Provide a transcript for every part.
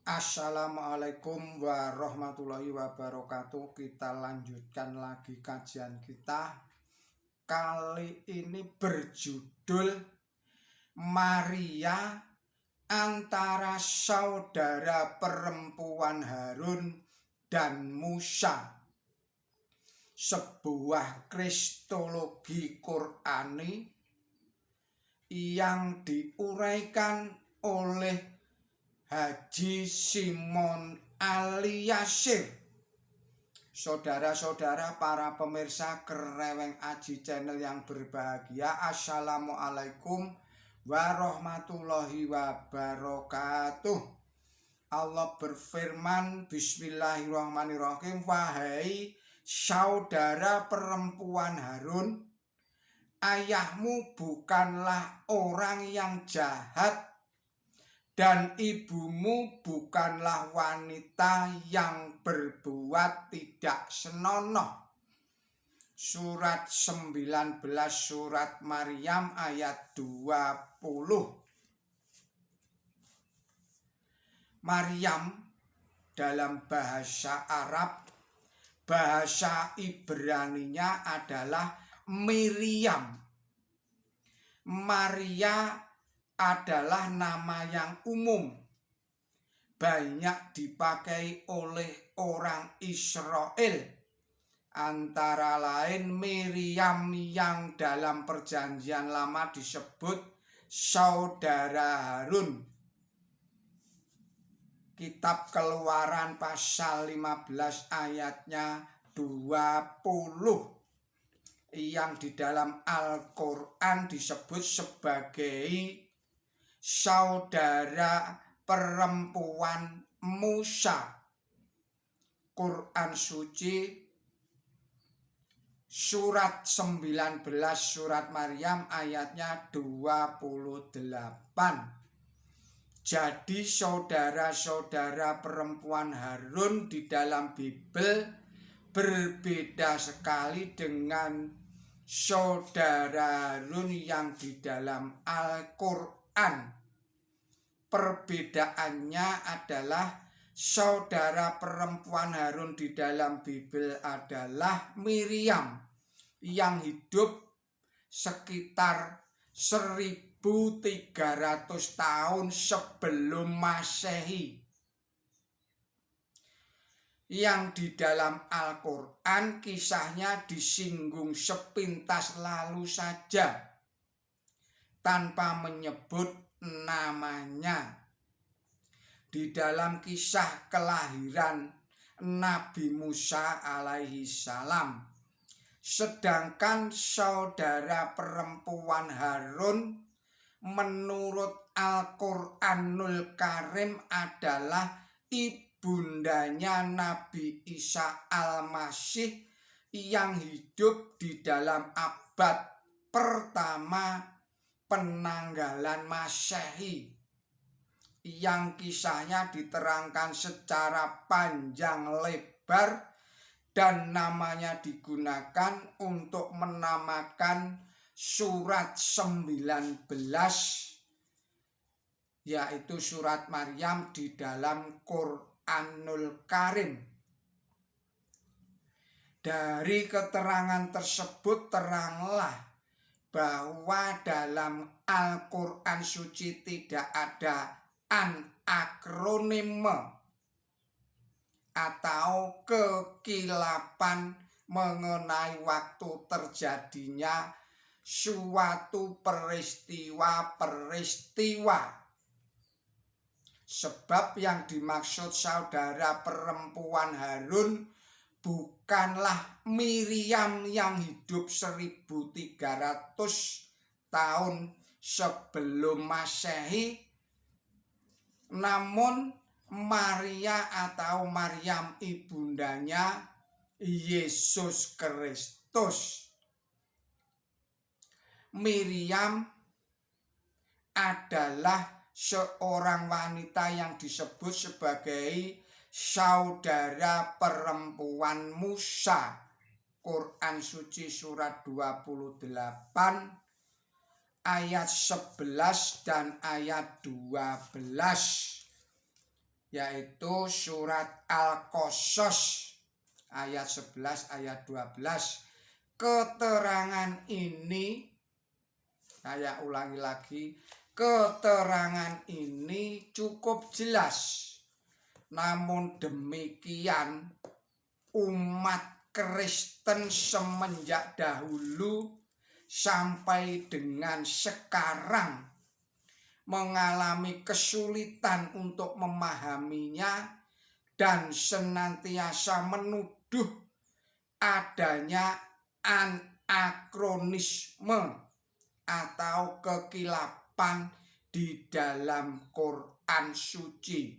Assalamualaikum warahmatullahi wabarakatuh. Kita lanjutkan lagi kajian kita. Kali ini berjudul Maria antara saudara perempuan Harun dan Musa. Sebuah kristologi Qur'ani yang diuraikan oleh Haji Simon Aliasir. Saudara-saudara para pemirsa Kereweng Aji Channel yang berbahagia, Assalamualaikum warahmatullahi wabarakatuh. Allah berfirman, Bismillahirrahmanirrahim, wahai saudara perempuan Harun, ayahmu bukanlah orang yang jahat dan ibumu bukanlah wanita yang berbuat tidak senonoh. Surat 19 surat Maryam ayat 20. Maryam dalam bahasa Arab, bahasa Ibraninya adalah Miriam. Maria adalah nama yang umum, banyak dipakai oleh orang Israel, antara lain Miriam yang dalam Perjanjian Lama disebut saudara Harun. Kitab Keluaran pasal 15 ayatnya 20 yang di dalam Al-Quran disebut sebagai saudara perempuan Musa. Quran suci surat 19 surat Maryam ayatnya 28. Jadi saudara-saudara perempuan Harun di dalam Bible berbeda sekali dengan saudara Harun yang di dalam Al-Quran. Perbedaannya adalah saudara perempuan Harun di dalam Bible adalah Miriam yang hidup sekitar 1300 tahun sebelum Masehi. Yang di dalam Al-Quran kisahnya disinggung sepintas lalu saja tanpa menyebut namanya. Di dalam kisah kelahiran Nabi Musa alaihi salam, sedangkan saudara perempuan Harun menurut Al-Quranul Karim adalah ibundanya Nabi Isa Al-Masih yang hidup di dalam abad pertama penanggalan Masehi, yang kisahnya diterangkan secara panjang lebar dan namanya digunakan untuk menamakan surat 19, yaitu surat Maryam di dalam Quranul Karim. Dari keterangan tersebut teranglah bahwa dalam Al-Quran suci tidak ada anakronime atau kekilapan mengenai waktu terjadinya suatu peristiwa. Sebab yang dimaksud saudara perempuan Harun bukanlah Miriam yang hidup 1300 tahun sebelum Masehi, namun Maria atau Maryam ibundanya Yesus Kristus. Miriam adalah seorang wanita yang disebut sebagai saudara perempuan Musa. Quran suci surat 28 ayat 11 dan ayat 12. yaitu surat Al-Qasas ayat 11 ayat 12. Keterangan ini, saya ulangi lagi, keterangan ini cukup jelas. Namun demikian, umat Kristen semenjak dahulu sampai dengan sekarang mengalami kesulitan untuk memahaminya dan senantiasa menuduh adanya anakronisme atau kekilapan di dalam Quran suci,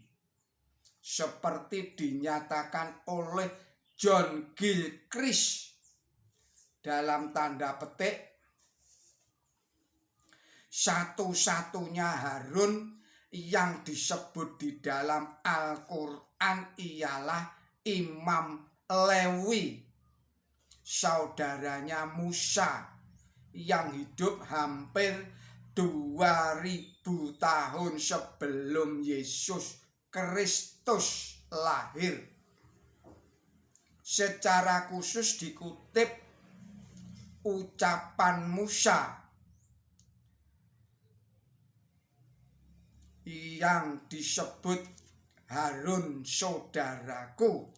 seperti dinyatakan oleh John Gilchrist dalam tanda petik, satu-satunya Harun yang disebut di dalam Al-Quran ialah Imam Lewi, saudaranya Musa yang hidup hampir 2000 tahun sebelum Yesus Kristus lahir. Secara khusus dikutip ucapan Musa yang disebut Harun saudaraku,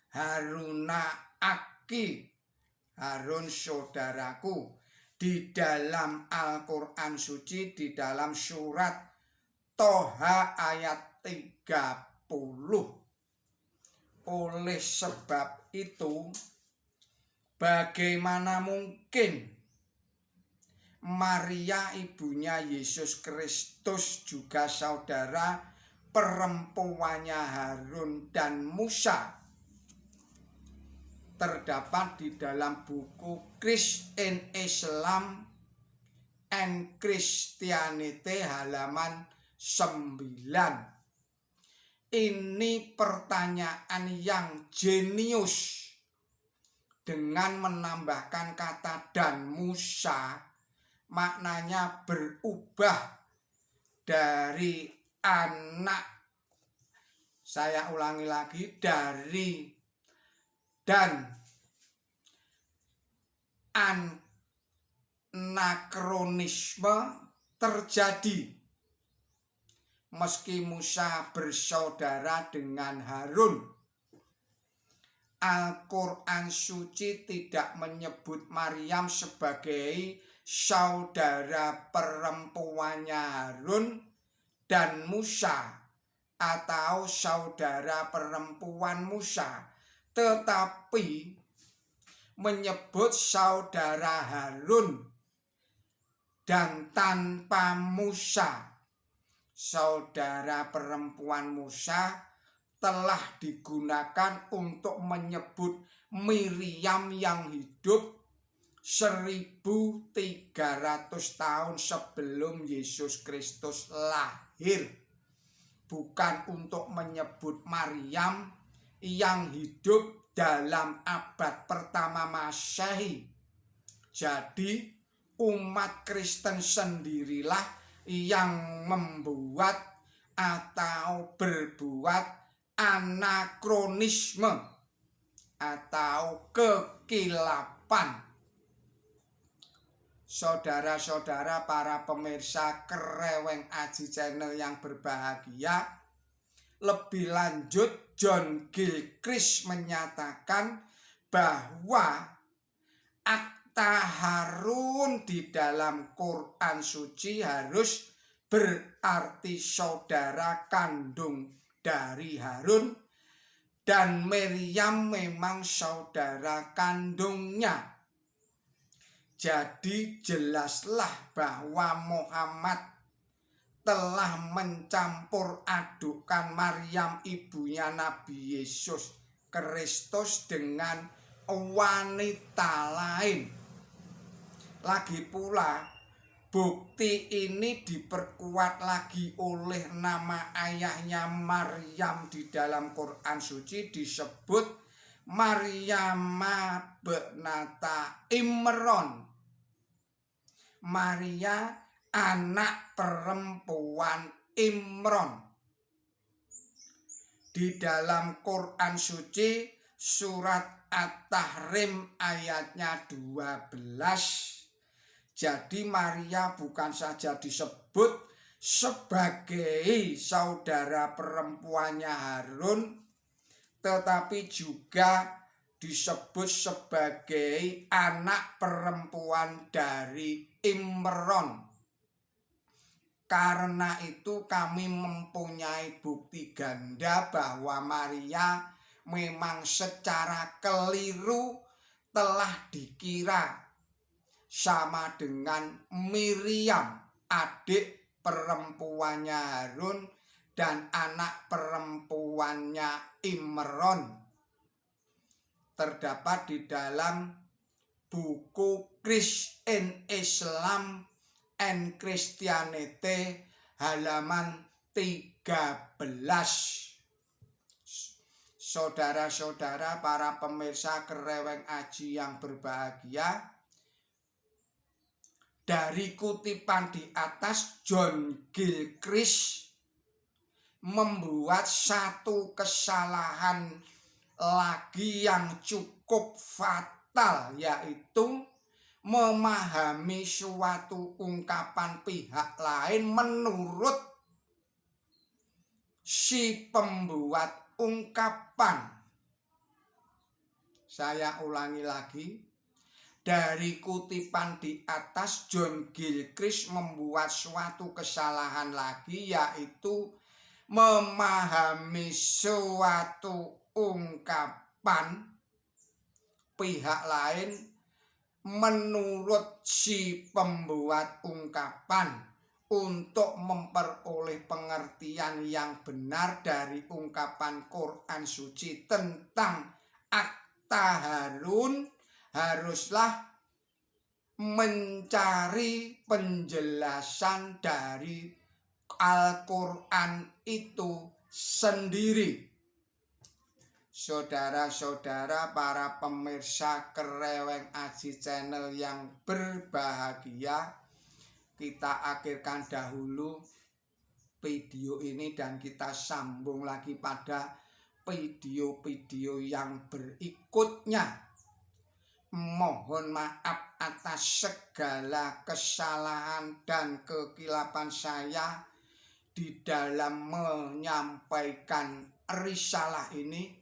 Haruna aki, Harun saudaraku, di dalam Al-Quran suci, di dalam surat Toha ayat 30. Oleh sebab itu, bagaimana mungkin Maria ibunya Yesus Kristus juga saudara perempuannya Harun dan Musa terdapat di dalam buku Christ in Islam and Christianity halaman 9. Ini pertanyaan yang jenius. Dengan menambahkan kata dan Musa, maknanya berubah dari anak, saya ulangi lagi, dari dan anakronisme terjadi meski Musa bersaudara dengan Harun. Al-Quran suci tidak menyebut Maryam sebagai saudara perempuannya Harun dan Musa atau saudara perempuan Musa, tetapi menyebut saudara Harun dan tanpa Musa. Saudara perempuan Musa telah digunakan untuk menyebut Miriam yang hidup 1300 tahun sebelum Yesus Kristus lahir, bukan untuk menyebut Maryam yang hidup dalam abad pertama Masehi. Jadi umat Kristen sendirilah yang membuat atau berbuat anakronisme atau kekilapan. Saudara-saudara para pemirsa Kreweng Aji Channel yang berbahagia, lebih lanjut John Gilchrist menyatakan bahwa akta Harun di dalam Quran suci harus berarti saudara kandung dari Harun, dan Maryam memang saudara kandungnya. Jadi jelaslah bahwa Muhammad telah mencampur adukan Maryam ibunya Nabi Yesus Kristus dengan wanita lain. Lagi pula bukti ini diperkuat lagi oleh nama ayahnya Maryam di dalam Quran suci, disebut Maryam binata Imron, Maria anak perempuan Imron. di dalam Quran suci surat At-Tahrim ayatnya 12. Jadi Maria bukan saja disebut sebagai saudara perempuannya Harun, tetapi juga disebut sebagai anak perempuan dari Imron. Karena itu kami mempunyai bukti ganda bahwa Maria memang secara keliru telah dikira sama dengan Miriam, adik perempuannya Harun dan anak perempuannya Imron. Terdapat di dalam buku Christ in Islam and Christianity halaman 13. Saudara-saudara para pemirsa Kereweng Aji yang berbahagia, dari kutipan di atas John Gilchrist membuat satu kesalahan lagi yang cukup fatal, yaitu memahami suatu ungkapan pihak lain menurut si pembuat ungkapan. Saya ulangi lagi. Dari kutipan di atas John Gilchrist membuat suatu kesalahan lagi, yaitu memahami suatu ungkapan pihak lain menurut si pembuat ungkapan untuk memperoleh pengertian yang benar dari ungkapan Quran suci tentang akta Harun. Haruslah mencari penjelasan dari Al-Quran itu sendiri. Saudara-saudara para pemirsa Kereweng Aji Channel yang berbahagia, kita akhirkan dahulu video ini dan kita sambung lagi pada video-video yang berikutnya. Mohon maaf atas segala kesalahan dan kekilapan saya di dalam menyampaikan risalah ini.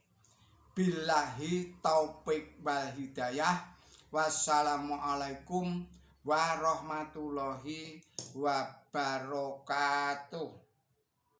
Billahi taufik wal hidayah. Wassalamualaikum warahmatullahi wabarakatuh.